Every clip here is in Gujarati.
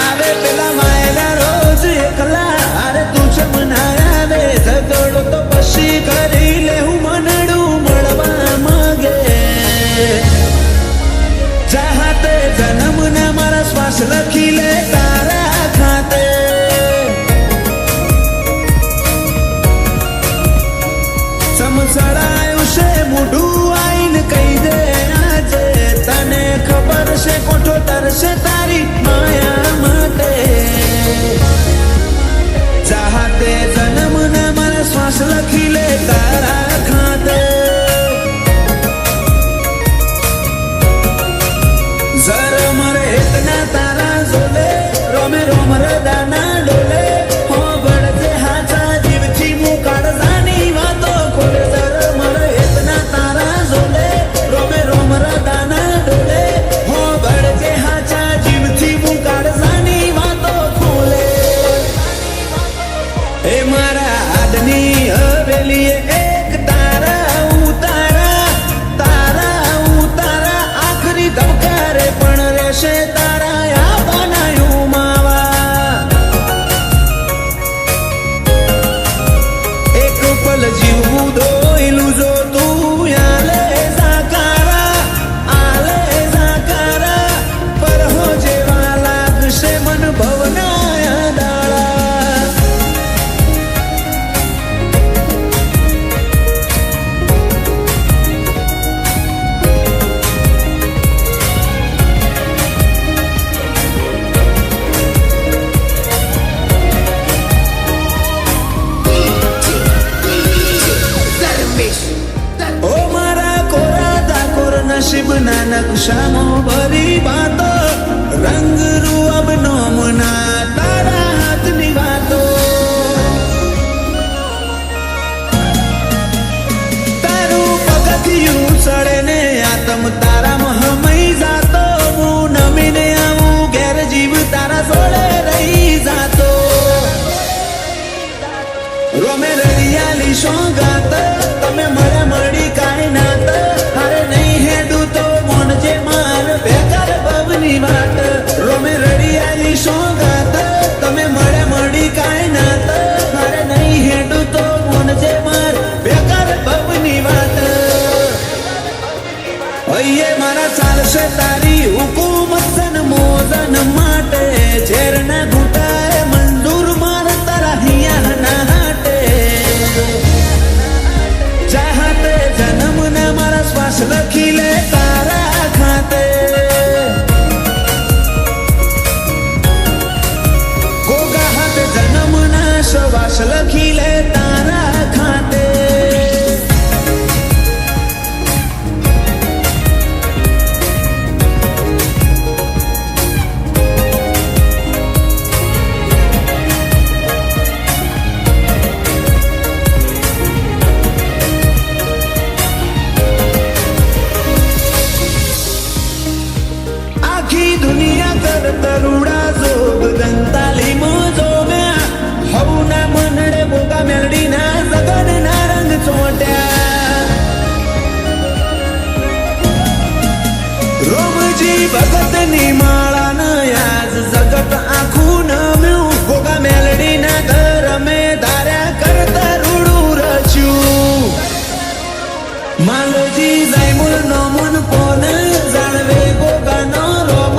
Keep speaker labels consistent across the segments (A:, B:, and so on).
A: આવે પેલા માયલા રોજ એકલા અરે તું છે મનાયા રે ઝઘડો તો પછી કરી લે હું મનડું મળવા માંગે ચાહતે જન્મ ને મારા શ્વાસ લખી લે તારા ખાતે સમસડાયું છે મોઢું આઈને કહી દે આજે તને ખબર છે કોઠો તરસે તારી માયા માટે ચાહતે જન્મ ને મારા શ્વાસ લખી લે તારા ખાતે जर मरे इतना तारा जोले रोमे रोम रदाना डोले हो बड़ते हाचा जीव थी मुकाड़ जानी वातो खोले जर मरे इतना तारा जोले रोमे रोम रदाना डोले हो बड़ते हाचा जीव थी मुकाड़ जानी वातो खोले ए मारा आदनी हवेली एक तारा उतारा आखरी दमकारे पण રહેશે તારા યા બનાયું માવા એક પલ જીવવું દોયલું જો તું આલે ઝાકારા પર હો જેવા લાગશે મન ભવના દાળા ઓ મારા કોરા દાકોર નસીબ ના નકશામાં ભરી વાતો રંગ રૂઅબ નોમના તારા હાથની વાતો તારું પગથિયું ચડે ને આતમ તારા મહમઈ જાતો હું નમીને આવું ઘેર જીવ તારા જોડે રહી જાતો રોમે રડિયાલી સોગાત તમે મળ્યા મળી કાંઈ નાત અરે નહીં હેડું તો મોન જે માર બેકાર ભવની વાત રોમે રડિયાલી સોગાત તમે મળ્યા મળી કાંઈ નાત અરે નહીં હેડું તો મોન જે માર બેકાર ભવની વાત અયે મારા ચાલશે તારી હુકુમત સન મોજન માટે ઝેરના ઘૂંટાએ મંજૂર માર તારા હિયા ના હાટે ચાહતે જન્મ ને મારા શ્વાસ લખી લે તારા ખાતે ગોગા હાથે જન્મ ના શ્વાસ લખી લે તારા ખાતે આખી દુનિયા કર તરુડા જોગ દંતાલી મોજો મેં હવના મનડે બોગા મેલડી ના સગન ના રંગ ચોટ્યા રોમજી ભગત ની માળા ના યાદ જગત આખું નમ્યું બોગા મેલડી ના ઘર મેં ધાર્યા કરતા રૂડું રચ્યું માલજી જાયમુલ નોમન કોન જાણવે ગોગાનો રોમ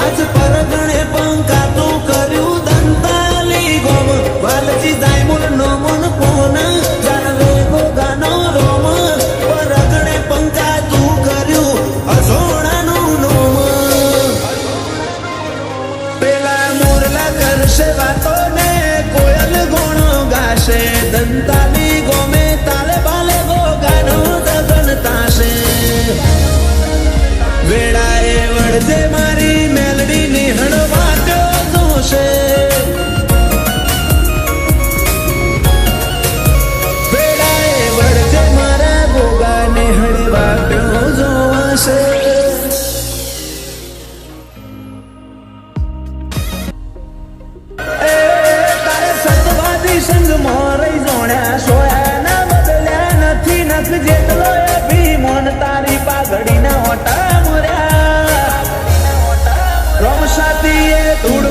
A: આજ પરગણે પંકાતું કર્યું દંતાલી ગોમ વાલજી જાયમુલ નોમન કોન જાણવે ગોગાનો રોમ પરગણે પંકાતું કર્યું અઝોણાનું નોમ પેલા મોરલા કરશે વાતો ને કોયલ ગોણો ગાશે દંતાલી ગોમે તાલે બાલે ગોગાનો તાશે વેળાએ વળજે મારી મેલડી ની હળવાટ્યો જોશે વેળાએ વળજે મારા ગોગા ને હળવાટ્યો જોવાશે તારે સતવાદી સંગ મોરઈ જોણ્યા સોયા ના બદલ્યા નથી નખ જેટલો ભીમોન તારી પાઘડી ના ઓટા મોર્યા રોમ સાથી એ ધૂળ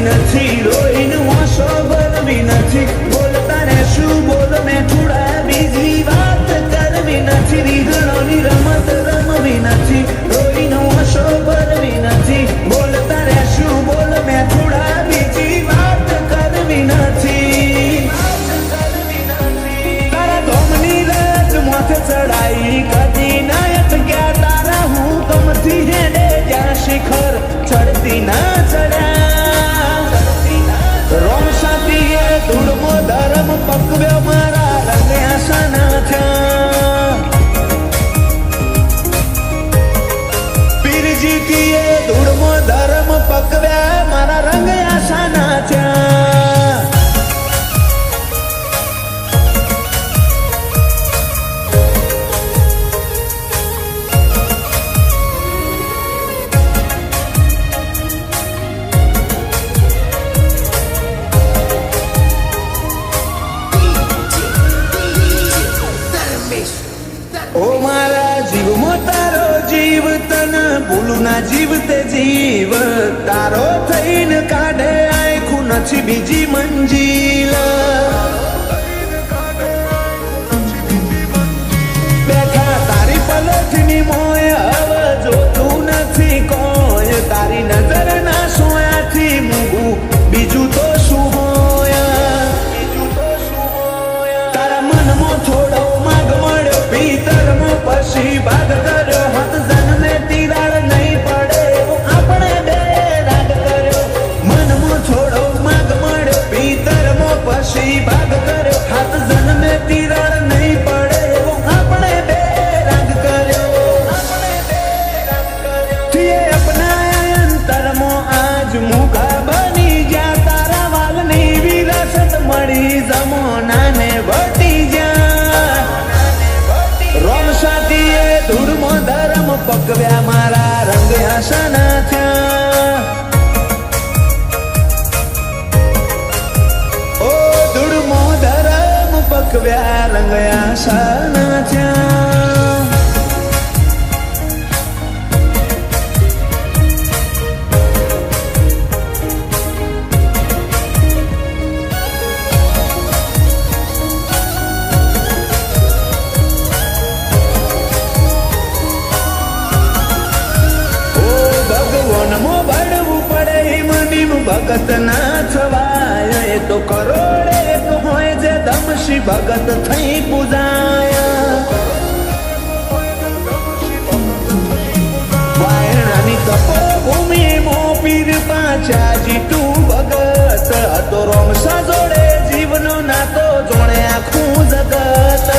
A: કરવી નથી, રોઈને વાંસો ભરવી નથી, બોલતા રહેશું બોલ મેં થોડા, બીજી વાત કરવી નથી, રીંગણોની રમત રમવી નથી, રોઈને વાંસો ભરવી નથી, બોલતા રહેશું બોલ મેં થોડા, બીજી વાત કરવી નથી. તારા ધોમની રજ માથે ચડાઈ કદી ના અટક્યા, તારા હુકમથી હેડે જ્યાં શિખર ચડતી ના ચડ્યા. રોમ સાથીએ ધૂળમો ધર્મ પકવ્યો, મારા રંગે આશાના થયા. પીરજીતીએ ધૂળમો ધર્મ પકવ્યા, મારા રંગે આશાના થયા. ઓ મારા જીવમાં તારો જીવ, તને ભૂલું ના જીવ તે જીવ, તારો થઈને કાઢે આખું નથી બીજી મંજિલ. બેઠા તારી પલટની મોય, હવે જોતું નથી કોઈ, તારી નજર ના સોયાથી મૂગું બીજું તો શું હોય. તારા મનમાં થોડો માગ મળ્યો, ભીતરમાં પછી ભાગ કર્યો, હત જન્મે તિરાડ નહીં પડે આપણે બે રાગ કર્યો. મનમાં થોડો માગ મળ્યો, ભીતરમાં પછી ભાગ કર્યો, હત જન્મે તિરાડ નહીં પડે આપણે બે રાગ કર્યો. તીએ અપનાયા અંતરમાં આજ મુખા બની ગયા, તારા વાલની વિરાસત મળી જમાનાને વટી ગયા. રોમ સાથીએ ધૂળમો ધર્મ પકવ્યા, મારા રંગ આશાના થયા. ઓ ધૂળમો ધર્મ પકવ્યા, રંગ આશાના થયા. ભગવાનમાં ભળવું પડે હિમનીમ ભગત ના થવાય, એ તો કરોડે એક હોય જે દમશી ભગત થઈ પૂજાય. વાયણાની તપોભૂમિ મો પીર પાછા જીતું ભગત, હતો રોમસા જોડે જીવનો નાતો જોણે આખું જગત.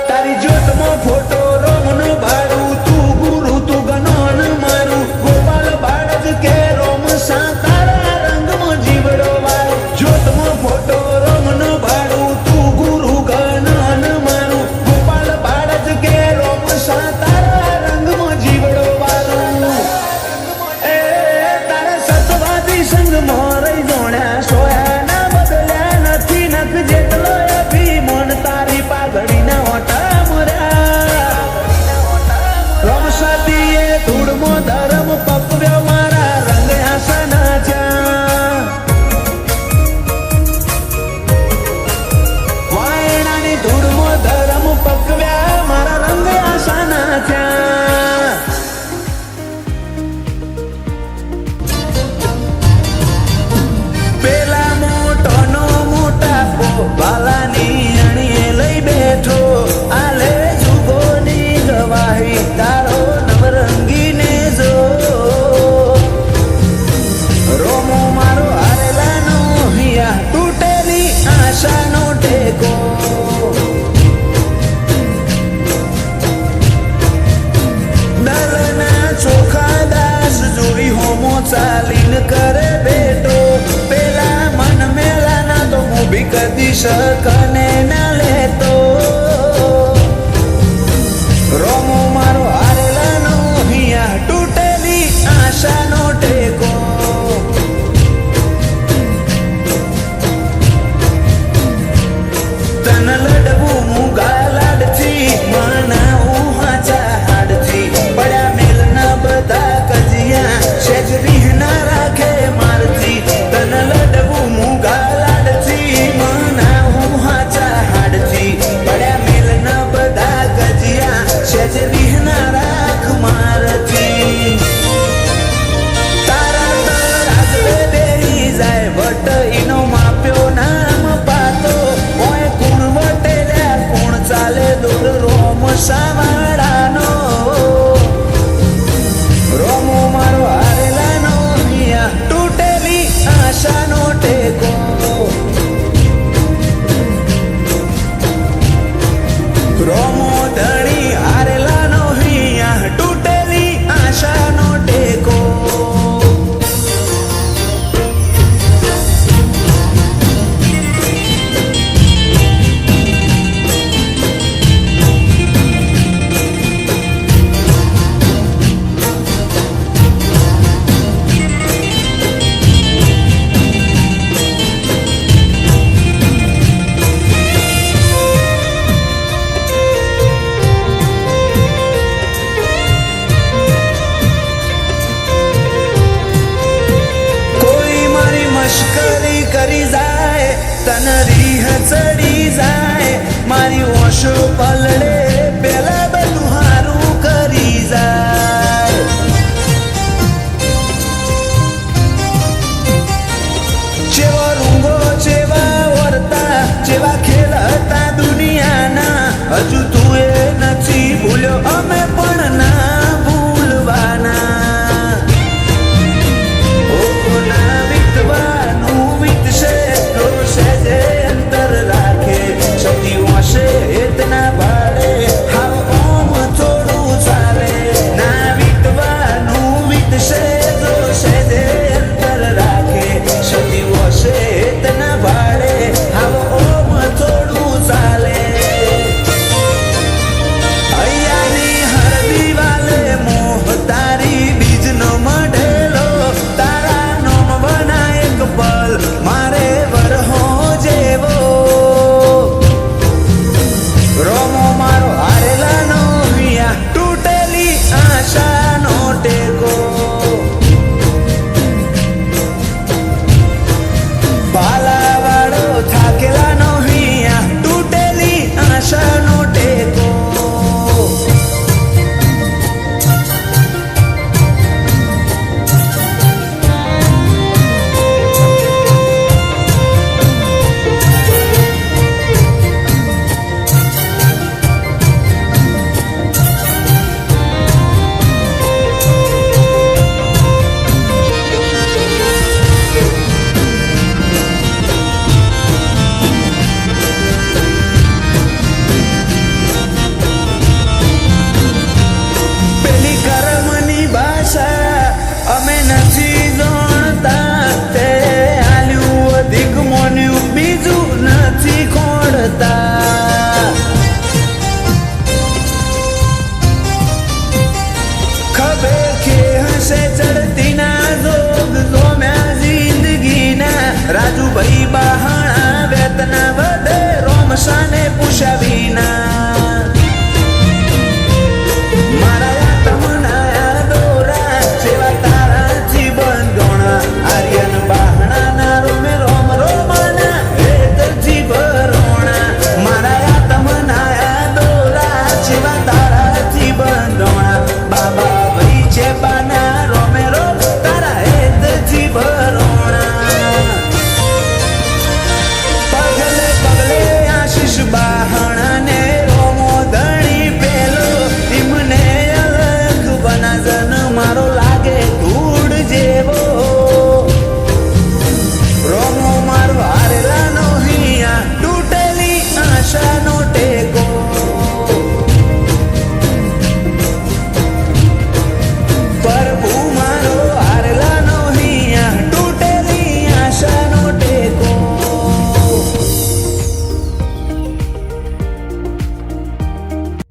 A: તારી જ્યોતમાં ફોટો રોમનો ભાડું, તું ગુરુ તું ગણોન મારું, ગોપાલ બાળજ કે રોમ સા તારા રંગમાં જીવડો વાળું. જ્યોતમાં ફોટો રોમનો ભાડું, તું ગુરુ ગણોન મારું, ગોપાલ બાળજ કે રોમ સા તારા રંગમાં જીવડો વાળું. એ તારા સતવાદી સંગમાં રહી જોણ્યા, સોયા ના બદલ્યા નથી નખ જેટલો અભિમાન, તારી પાઘડીના ઓટા મર્યા. રોમ સાથીએ ધૂળમો ધર્મ પકવ્યો, મારા રંગ આશાના થયા. વાયણાની ધૂળમો ધર્મ પકવ્યા, મારા રંગ આશાના થયા. પેલા મોટોનો મોટાપો બાલાની અણીએ લઈ બેઠો, આલે જુગોની ગવાહી તારો નવરંગીને જો. રોમો મારો હારેલાનો હિયા, તૂટેલી આશાનો ટેકો. દલના ચોખા દાસ જોઈ હોમો ચાલીને કરે બેટો, પેલા મન મેલાના તો હું બી કદી શકને